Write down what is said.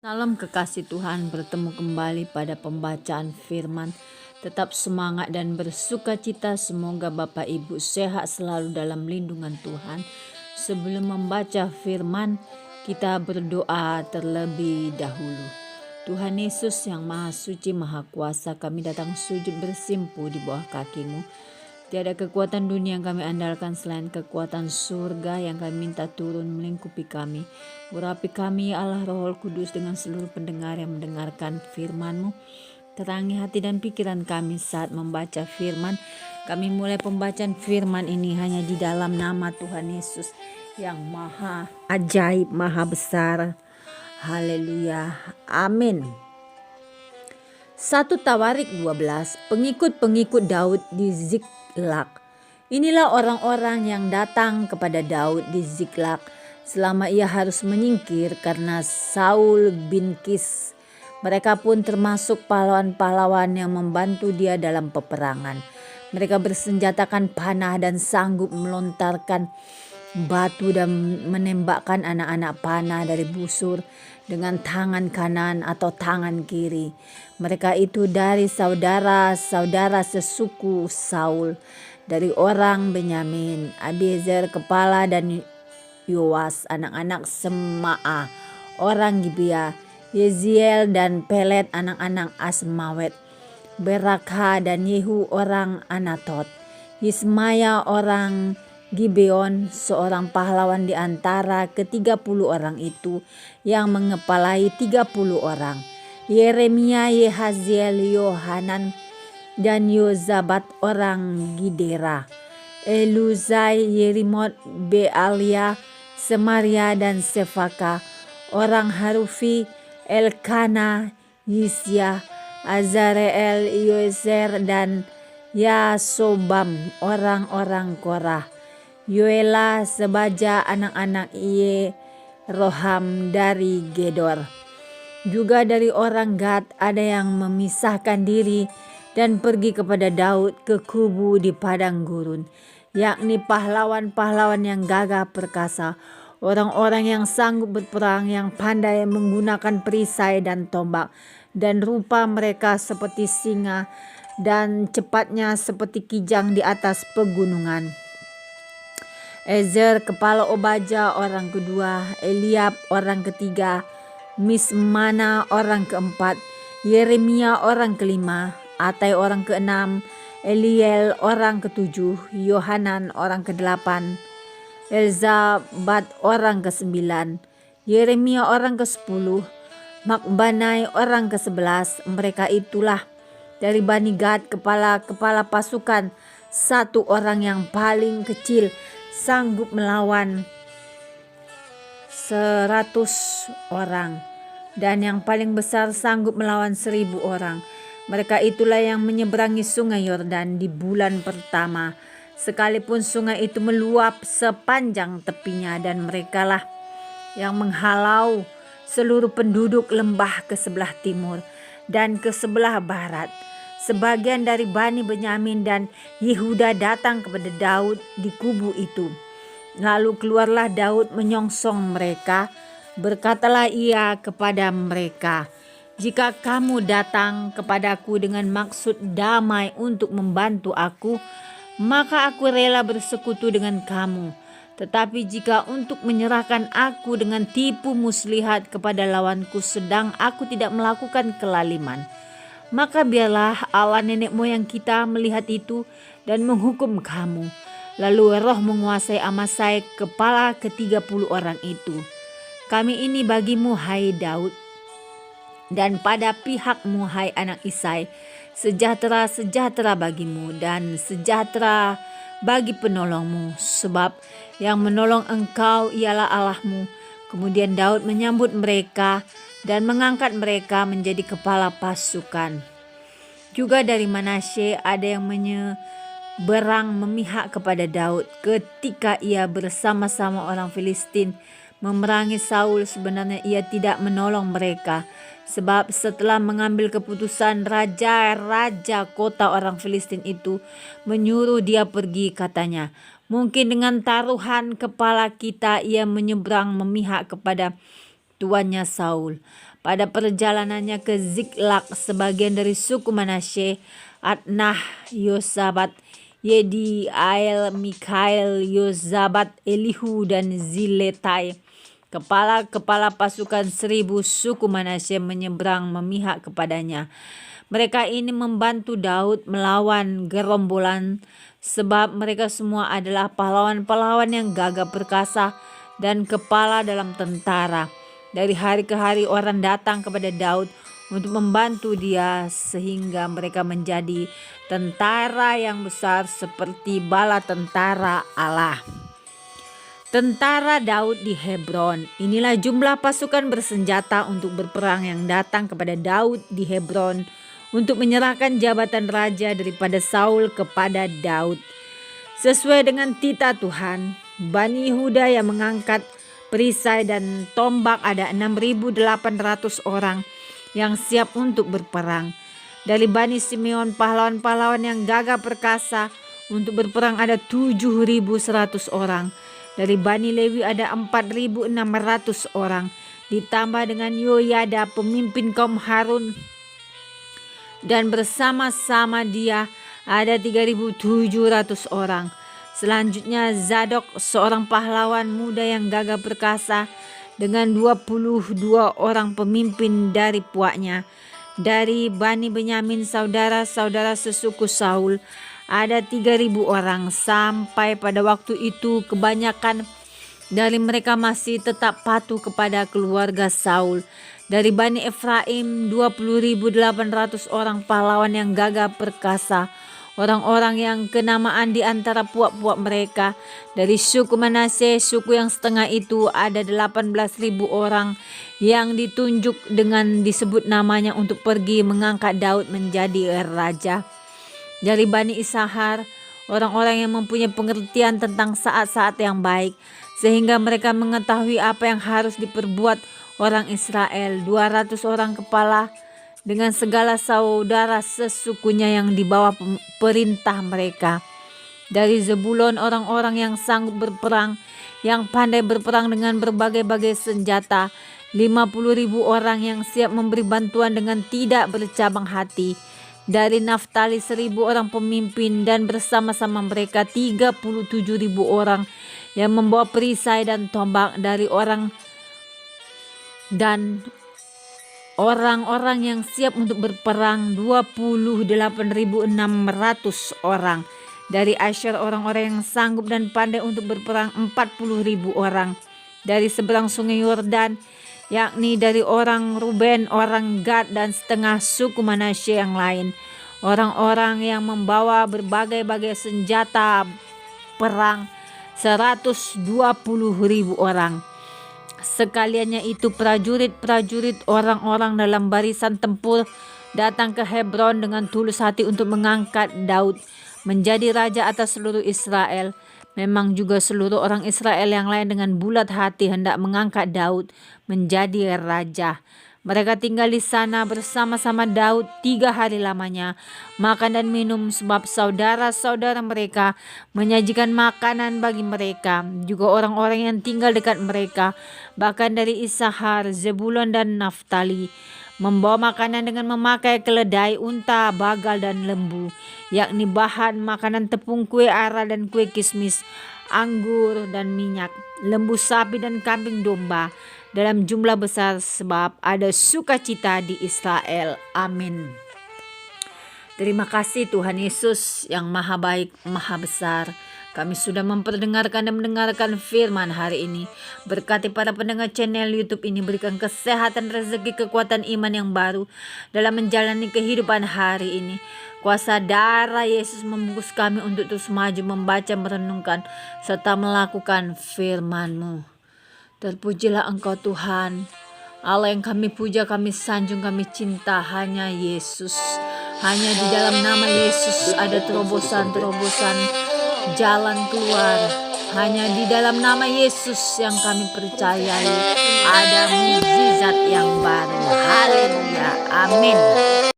Salam kekasih Tuhan, bertemu kembali pada pembacaan firman. Tetap semangat dan bersuka cita, semoga Bapak Ibu sehat selalu dalam lindungan Tuhan. Sebelum membaca firman, kita berdoa terlebih dahulu. Tuhan Yesus yang Maha Suci, Maha Kuasa, kami datang sujud bersimpu di bawah kaki-Mu. Tiada kekuatan dunia yang kami andalkan selain kekuatan surga yang kami minta turun melingkupi kami. Urapi kami Allah Roh Kudus dengan seluruh pendengar yang mendengarkan firman-Mu. Terangi hati dan pikiran kami saat membaca firman. Kami mulai pembacaan firman ini hanya di dalam nama Tuhan Yesus yang maha ajaib, maha besar. Haleluya. Amin. 1 Tawarik 12, pengikut-pengikut Daud di Ziklag. Inilah orang-orang yang datang kepada Daud di Ziklag selama ia harus menyingkir karena Saul bin Kis. Mereka pun termasuk pahlawan-pahlawan yang membantu dia dalam peperangan. Mereka bersenjatakan panah dan sanggup melontarkan batu dan menembakkan anak-anak panah dari busur dengan tangan kanan atau tangan kiri. Mereka itu dari saudara-saudara sesuku Saul, dari orang Benyamin, Abiezer kepala dan Yoas anak-anak Sema'a, orang Gibea, Yeziel dan Pelet anak-anak Asmawet, Berakha dan Yehu orang Anatot, Yismaya orang Gibeon, seorang pahlawan di antara ke-30 orang itu yang mengepalai 30 orang. Yeremia, Yehaziel, Yohanan, dan Yozabat orang Gidera. Eluzai, Yerimot, Bealia, Semaria, dan Sefaka, orang Harufi, Elkana, Yisya, Azareel, Yoezer, dan Yasobam, orang-orang Korah. Yoela, sebaja anak-anak Yeroham dari Gedor. Juga dari orang Gad ada yang memisahkan diri dan pergi kepada Daud ke kubu di padang gurun, yakni pahlawan-pahlawan yang gagah perkasa, orang-orang yang sanggup berperang, yang pandai menggunakan perisai dan tombak, dan rupa mereka seperti singa dan cepatnya seperti kijang di atas pegunungan. Ezer kepala Obaja orang kedua, Eliab orang ketiga, Mismana orang keempat, Yeremia orang kelima, Atai orang keenam, Eliel orang ketujuh, Yohanan orang kedelapan, Elzabat orang kesembilan, Yeremia orang ke-10, Makbanai orang ke-11. Mereka itulah dari Bani Gad kepala-kepala pasukan, satu orang yang paling kecil sanggup melawan 100 orang, dan yang paling besar sanggup melawan 1000 orang. Mereka itulah yang menyeberangi sungai Yordan di bulan pertama, sekalipun sungai itu meluap sepanjang tepinya, dan merekalah yang menghalau seluruh penduduk lembah ke sebelah timur dan ke sebelah barat. Sebagian dari Bani Benyamin dan Yehuda datang kepada Daud di kubu itu. Lalu keluarlah Daud menyongsong mereka. Berkatalah ia kepada mereka, "Jika kamu datang kepadaku dengan maksud damai untuk membantu aku, maka aku rela bersekutu dengan kamu. Tetapi jika untuk menyerahkan aku dengan tipu muslihat kepada lawanku sedang aku tidak melakukan kelaliman, maka biarlah Allah nenek moyang kita melihat itu dan menghukum kamu." Lalu roh menguasai Amasai kepala ke-30 orang itu. "Kami ini bagimu hai Daud, dan pada pihakmu hai anak Isai, sejahtera bagimu dan sejahtera bagi penolongmu, sebab yang menolong engkau ialah Allahmu." Kemudian Daud menyambut mereka dan mengangkat mereka menjadi kepala pasukan. Juga dari Manasye ada yang menyeberang memihak kepada Daud ketika ia bersama-sama orang Filistin memerangi Saul. Sebenarnya ia tidak menolong mereka, sebab setelah mengambil keputusan, raja kota orang Filistin itu menyuruh dia pergi. Katanya, "Mungkin dengan taruhan kepala kita ia menyeberang memihak kepada tuannya Saul." pada perjalanannya ke Ziklag, sebagian dari suku Manasye, Adnah, Yosabat, Yediael, Mikael, Yozabat, Elihu, dan Ziletai. Kepala-kepala pasukan 1.000 suku Manasye menyeberang memihak kepadanya. Mereka ini membantu Daud melawan gerombolan, sebab mereka semua adalah pahlawan-pahlawan yang gagah perkasa dan kepala dalam tentara. Dari hari ke hari orang datang kepada Daud untuk membantu dia, sehingga mereka menjadi tentara yang besar seperti bala tentara Allah. Tentara Daud di Hebron. Inilah jumlah pasukan bersenjata untuk berperang yang datang kepada Daud di Hebron untuk menyerahkan jabatan raja daripada Saul kepada Daud. Sesuai dengan titah Tuhan, Bani Yehuda yang mengangkat perisai dan tombak ada 6.800 orang yang siap untuk berperang. Dari Bani Simeon, pahlawan-pahlawan yang gagah perkasa untuk berperang ada 7.100 orang. Dari Bani Lewi ada 4.600 orang, ditambah dengan Yoyada pemimpin kaum Harun, dan bersama-sama dia ada 3.700 orang. Selanjutnya Zadok, seorang pahlawan muda yang gagah perkasa, dengan 22 orang pemimpin dari puaknya. Dari Bani Benyamin, saudara-saudara sesuku Saul, ada 3.000 orang. Sampai pada waktu itu kebanyakan dari mereka masih tetap patuh kepada keluarga Saul. Dari Bani Efraim 20.800 orang pahlawan yang gagah perkasa, orang-orang yang kenamaan di antara puak-puak mereka. Dari suku Manasye, suku yang setengah itu, ada 18.000 orang yang ditunjuk dengan disebut namanya untuk pergi mengangkat Daud menjadi raja. Dari Bani Isahar, orang-orang yang mempunyai pengertian tentang saat-saat yang baik, sehingga mereka mengetahui apa yang harus diperbuat orang Israel, 200 orang kepala dengan segala saudara sesukunya yang di bawah perintah mereka. Dari Zebulon, orang-orang yang sanggup berperang, yang pandai berperang dengan berbagai-bagai senjata, 50.000 orang yang siap memberi bantuan dengan tidak bercabang hati. Dari Naftali 1.000 orang pemimpin, dan bersama-sama mereka 37.000 orang yang membawa perisai dan tombak. Dari orang-orang yang siap untuk berperang 28.600 orang. Dari Asher, orang-orang yang sanggup dan pandai untuk berperang 40.000 orang. Dari seberang sungai Yordan, yakni dari orang Ruben, orang Gad, dan setengah suku Manasye yang lain, orang-orang yang membawa berbagai-bagai senjata perang 120.000 orang. Sekaliannya itu prajurit-prajurit, orang-orang dalam barisan tempur datang ke Hebron dengan tulus hati untuk mengangkat Daud menjadi raja atas seluruh Israel. Memang juga seluruh orang Israel yang lain dengan bulat hati hendak mengangkat Daud menjadi raja. Mereka tinggal di sana bersama-sama Daud 3 hari lamanya, makan dan minum, sebab saudara-saudara mereka menyajikan makanan bagi mereka. Juga orang-orang yang tinggal dekat mereka, bahkan dari Isahar, Zebulon, dan Naftali, membawa makanan dengan memakai keledai, unta, bagal, dan lembu, yakni bahan makanan tepung, kue ara, dan kue kismis, anggur, dan minyak, lembu sapi, dan kambing domba dalam jumlah besar, sebab ada sukacita di Israel. Amin. Terima kasih Tuhan Yesus yang maha baik, maha besar. Kami sudah memperdengarkan dan mendengarkan firman hari ini. Berkati para pendengar channel YouTube ini, berikan kesehatan, rezeki, kekuatan iman yang baru dalam menjalani kehidupan hari ini. Kuasa darah Yesus membungkus kami untuk terus maju, membaca, merenungkan, serta melakukan firman-Mu. Terpujilah Engkau Tuhan, Allah yang kami puja, kami sanjung, kami cinta, hanya Yesus. Hanya di dalam nama Yesus ada terobosan-terobosan jalan keluar. Hanya di dalam nama Yesus yang kami percayai ada mukjizat yang baru. Haleluya, amin.